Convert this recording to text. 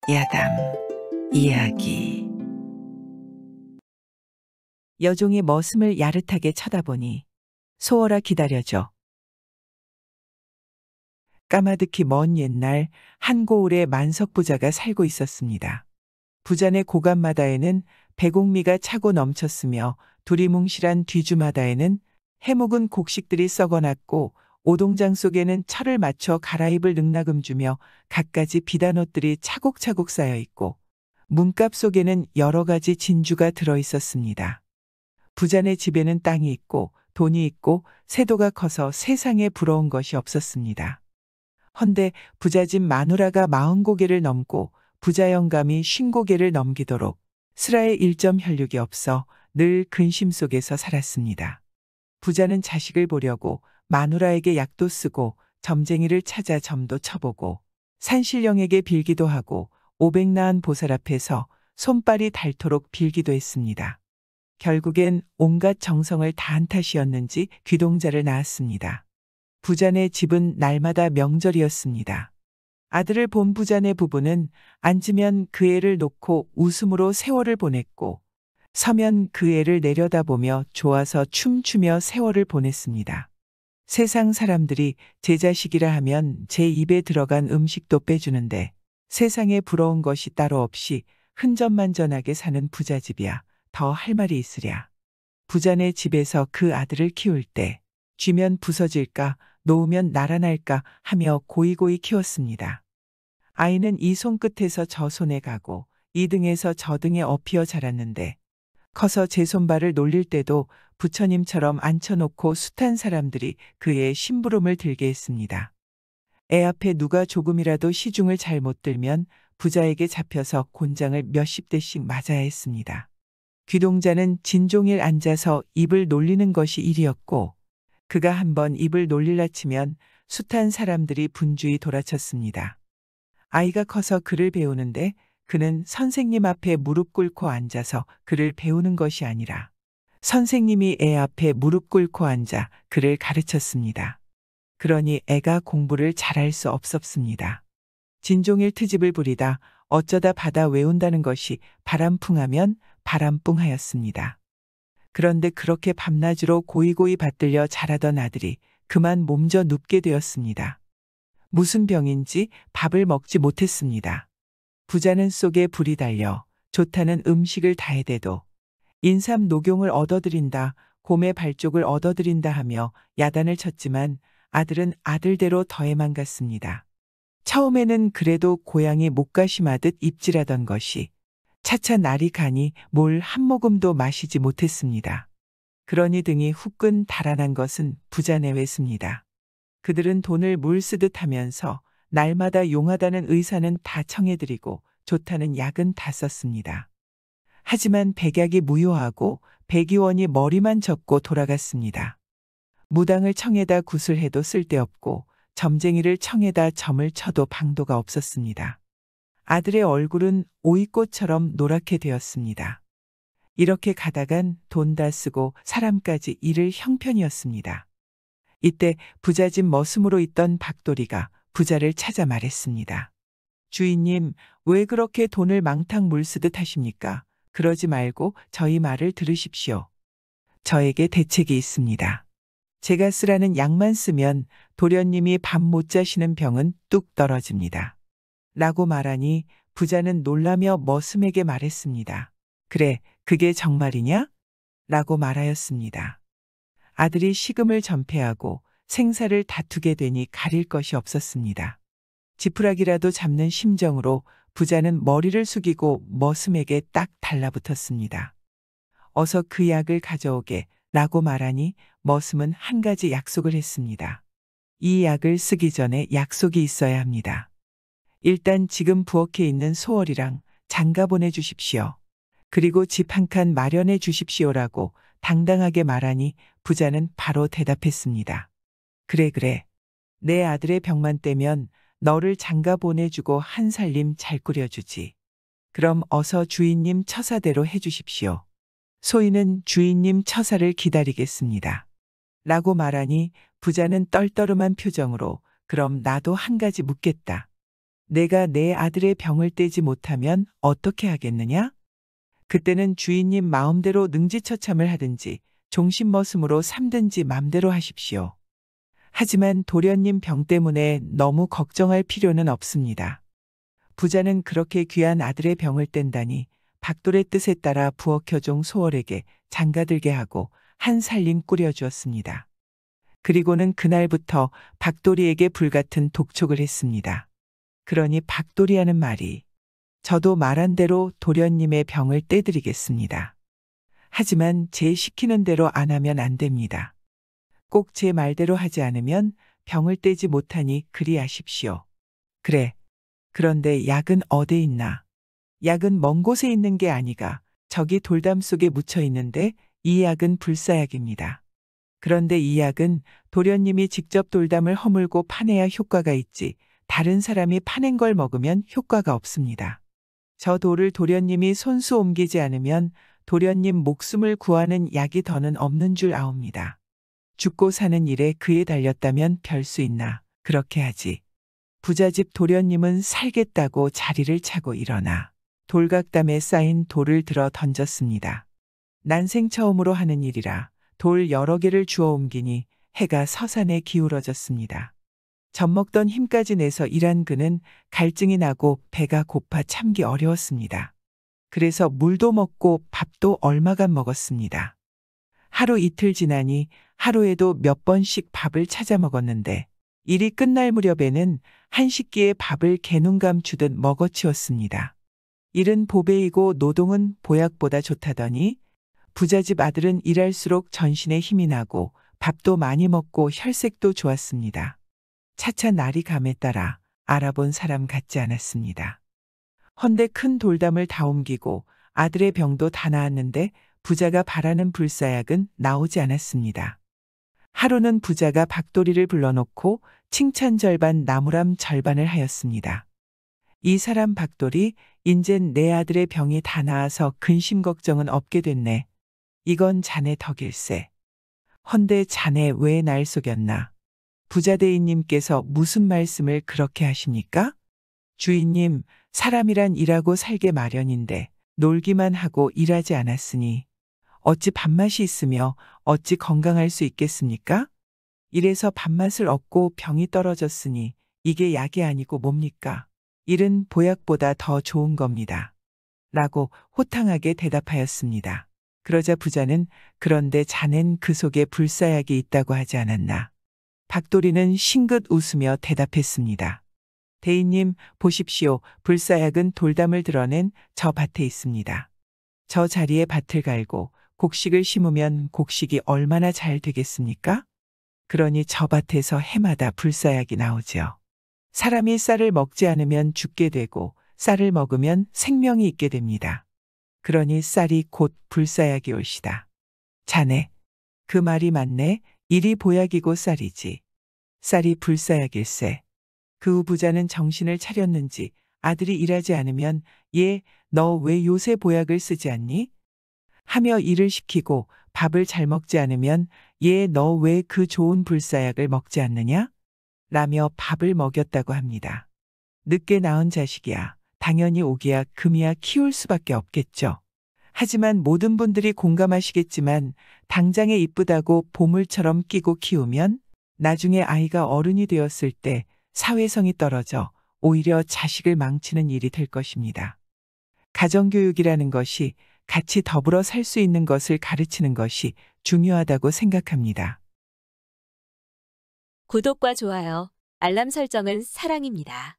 야담 이야기. 여종이 머슴을 야릇하게 쳐다보니 소월아 기다려줘. 까마득히 먼 옛날 한 고을에 만석 부자가 살고 있었습니다. 부자네 고간마다에는 배곡미가 차고 넘쳤으며 두리뭉실한 뒤주마다에는 해묵은 곡식들이 썩어났고 오동장 속에는 철을 맞춰 갈아입을 능나금 주며 갖가지 비단옷들이 차곡차곡 쌓여 있고 문갑 속에는 여러 가지 진주가 들어 있었습니다. 부자네 집에는 땅이 있고 돈이 있고 세도가 커서 세상에 부러운 것이 없었습니다. 헌데 부자집 마누라가 40고개를 넘고 부자 영감이 50고개를 넘기도록 슬하에 일점 혈육이 없어 늘 근심 속에서 살았습니다. 부자는 자식을 보려고 마누라에게 약도 쓰고 점쟁이를 찾아 점도 쳐보고 산신령에게 빌기도 하고 500나은 보살 앞에서 손발이 닳도록 빌기도 했습니다. 결국엔 온갖 정성을 다한 탓이었는지 귀동자를 낳았습니다. 부자네 집은 날마다 명절이었습니다. 아들을 본 부자네 부부는 앉으면 그 애를 놓고 웃음으로 세월을 보냈고 서면 그 애를 내려다보며 좋아서 춤추며 세월을 보냈습니다. 세상 사람들이 제 자식이라 하면 제 입에 들어간 음식도 빼주는데 세상에 부러운 것이 따로 없이 흔전만전하게 사는 부자집이야 더 할 말이 있으랴. 부자네 집에서 그 아들을 키울 때 쥐면 부서질까 놓으면 날아날까 하며 고이고이 키웠습니다. 아이는 이 손끝에서 저 손에 가고 이 등에서 저 등에 업히어 자랐는데 커서 제 손발을 놀릴 때도 부처님처럼 앉혀놓고 숱한 사람들이 그의 심부름을 들게 했습니다. 애 앞에 누가 조금이라도 시중을 잘못 들면 부자에게 잡혀서 곤장을 몇십 대씩 맞아야 했습니다. 귀동자는 진종일 앉아서 입을 놀리는 것이 일이었고 그가 한번 입을 놀릴라 치면 숱한 사람들이 분주히 돌아쳤습니다. 아이가 커서 글을 배우는데 그는 선생님 앞에 무릎 꿇고 앉아서 글을 배우는 것이 아니라 선생님이 애 앞에 무릎 꿇고 앉아 글을 가르쳤습니다. 그러니 애가 공부를 잘할 수 없었습니다. 진종일 트집을 부리다 어쩌다 받아 외운다는 것이 바람풍하면 바람풍하였습니다. 그런데 그렇게 밤낮으로 고이고이 받들려 자라던 아들이 그만 몸져 눕게 되었습니다. 무슨 병인지 밥을 먹지 못했습니다. 부자는 속에 불이 달려 좋다는 음식을 다 해대도 인삼 녹용을 얻어들인다, 곰의 발족을 얻어들인다 하며 야단을 쳤지만 아들은 아들대로 더해만 갔습니다. 처음에는 그래도 고양이 목가심하듯 입질하던 것이 차차 날이 가니 물 한 모금도 마시지 못했습니다. 그러니 등이 후끈 달아난 것은 부자 내외습니다. 그들은 돈을 물 쓰듯 하면서 날마다 용하다는 의사는 다 청해드리고 좋다는 약은 다 썼습니다. 하지만 백약이 무효하고 백의원이 머리만 젓고 돌아갔습니다. 무당을 청에다 굿을 해도 쓸데없고 점쟁이를 청에다 점을 쳐도 방도가 없었습니다. 아들의 얼굴은 오이꽃처럼 노랗게 되었습니다. 이렇게 가다간 돈 다 쓰고 사람까지 잃을 형편이었습니다. 이때 부자집 머슴으로 있던 박돌이가 부자를 찾아 말했습니다. 주인님, 왜 그렇게 돈을 망탕 물쓰듯 하십니까? 그러지 말고 저희 말을 들으십시오. 저에게 대책이 있습니다. 제가 쓰라는 약만 쓰면 도련님이 밤 못 자시는 병은 뚝 떨어집니다. 라고 말하니 부자는 놀라며 머슴에게 말했습니다. 그래, 그게 정말이냐? 라고 말하였습니다. 아들이 식음을 전폐하고 생사를 다투게 되니 가릴 것이 없었습니다. 지푸라기라도 잡는 심정으로 부자는 머리를 숙이고 머슴에게 딱 달라붙었습니다. 어서 그 약을 가져오게 라고 말하니 머슴은 한 가지 약속을 했습니다. 이 약을 쓰기 전에 약속이 있어야 합니다. 일단 지금 부엌에 있는 소월이랑 장가 보내주십시오. 그리고 집 한 칸 마련해 주십시오라고 당당하게 말하니 부자는 바로 대답했습니다. 그래 그래. 내 아들의 병만 떼면 너를 장가 보내주고 한 살림 잘 꾸려주지. 그럼 어서 주인님 처사대로 해주십시오. 소인은 주인님 처사를 기다리겠습니다. 라고 말하니 부자는 떨떠름한 표정으로 그럼 나도 한 가지 묻겠다. 내가 내 아들의 병을 떼지 못하면 어떻게 하겠느냐? 그때는 주인님 마음대로 능지처참을 하든지 종신머슴으로 삼든지 맘대로 하십시오. 하지만 도련님 병 때문에 너무 걱정할 필요는 없습니다. 부자는 그렇게 귀한 아들의 병을 뗀다니 박돌의 뜻에 따라 부엌여종 소월에게 장가들게 하고 한 살림 꾸려주었습니다. 그리고는 그날부터 박돌이에게 불같은 독촉을 했습니다. 그러니 박돌이 하는 말이 저도 말한 대로 도련님의 병을 떼드리겠습니다. 하지만 제 시키는 대로 안 하면 안 됩니다. 꼭 제 말대로 하지 않으면 병을 떼지 못하니 그리하십시오. 그래. 그런데 약은 어디 있나? 약은 먼 곳에 있는 게 아니가 저기 돌담 속에 묻혀 있는데 이 약은 불사약입니다. 그런데 이 약은 도련님이 직접 돌담을 허물고 파내야 효과가 있지 다른 사람이 파낸 걸 먹으면 효과가 없습니다. 저 돌을 도련님이 손수 옮기지 않으면 도련님 목숨을 구하는 약이 더는 없는 줄 아옵니다. 죽고 사는 일에 그에 달렸다면 별 수 있나 그렇게 하지. 부잣집 도련님은 살겠다고 자리를 차고 일어나 돌각담에 쌓인 돌을 들어 던졌습니다. 난생 처음으로 하는 일이라 돌 여러 개를 주워 옮기니 해가 서산에 기울어졌습니다. 젖먹던 힘까지 내서 일한 그는 갈증이 나고 배가 고파 참기 어려웠습니다. 그래서 물도 먹고 밥도 얼마간 먹었습니다. 하루 이틀 지나니 하루에도 몇 번씩 밥을 찾아 먹었는데 일이 끝날 무렵에는 한 식기에 밥을 개눈 감추듯 먹어치웠습니다. 일은 보배이고 노동은 보약보다 좋다더니 부잣집 아들은 일할수록 전신에 힘이 나고 밥도 많이 먹고 혈색도 좋았습니다. 차차 날이 감에 따라 알아본 사람 같지 않았습니다. 헌데 큰 돌담을 다 옮기고 아들의 병도 다 나았는데 부자가 바라는 불사약은 나오지 않았습니다. 하루는 부자가 박돌이를 불러놓고 칭찬 절반 나무람 절반을 하였습니다. 이 사람 박돌이 인젠 내 아들의 병이 다 나아서 근심 걱정은 없게 됐네. 이건 자네 덕일세. 헌데 자네 왜 날 속였나? 부자대인님께서 무슨 말씀을 그렇게 하십니까? 주인님, 사람이란 일하고 살게 마련인데 놀기만 하고 일하지 않았으니 어찌 밥맛이 있으며 어찌 건강할 수 있겠습니까? 이래서 밥맛을 얻고 병이 떨어졌으니 이게 약이 아니고 뭡니까? 일은 보약보다 더 좋은 겁니다. 라고 호탕하게 대답하였습니다. 그러자 부자는 그런데 자넨 그 속에 불사약이 있다고 하지 않았나? 박돌이는 싱긋 웃으며 대답했습니다. 대인님, 보십시오. 불사약은 돌담을 드러낸 저 밭에 있습니다. 저 자리에 밭을 갈고 곡식을 심으면 곡식이 얼마나 잘 되겠습니까? 그러니 저 밭에서 해마다 불사약이 나오지요. 사람이 쌀을 먹지 않으면 죽게 되고 쌀을 먹으면 생명이 있게 됩니다. 그러니 쌀이 곧 불사약이 올시다. 자네, 그 말이 맞네. 일이 보약이고 쌀이지. 쌀이 불사약일세. 그 후 부자는 정신을 차렸는지 아들이 일하지 않으면 얘, 너 왜 요새 보약을 쓰지 않니? 하며 일을 시키고 밥을 잘 먹지 않으면 얘, 너 왜 그 좋은 불사약을 먹지 않느냐? 라며 밥을 먹였다고 합니다. 늦게 낳은 자식이야. 당연히 오기야 금이야 키울 수밖에 없겠죠. 하지만 모든 분들이 공감하시겠지만 당장에 이쁘다고 보물처럼 끼고 키우면 나중에 아이가 어른이 되었을 때 사회성이 떨어져 오히려 자식을 망치는 일이 될 것입니다. 가정교육이라는 것이 같이 더불어 살 수 있는 것을 가르치는 것이 중요하다고 생각합니다. 구독과 좋아요, 알람 설정은 사랑입니다.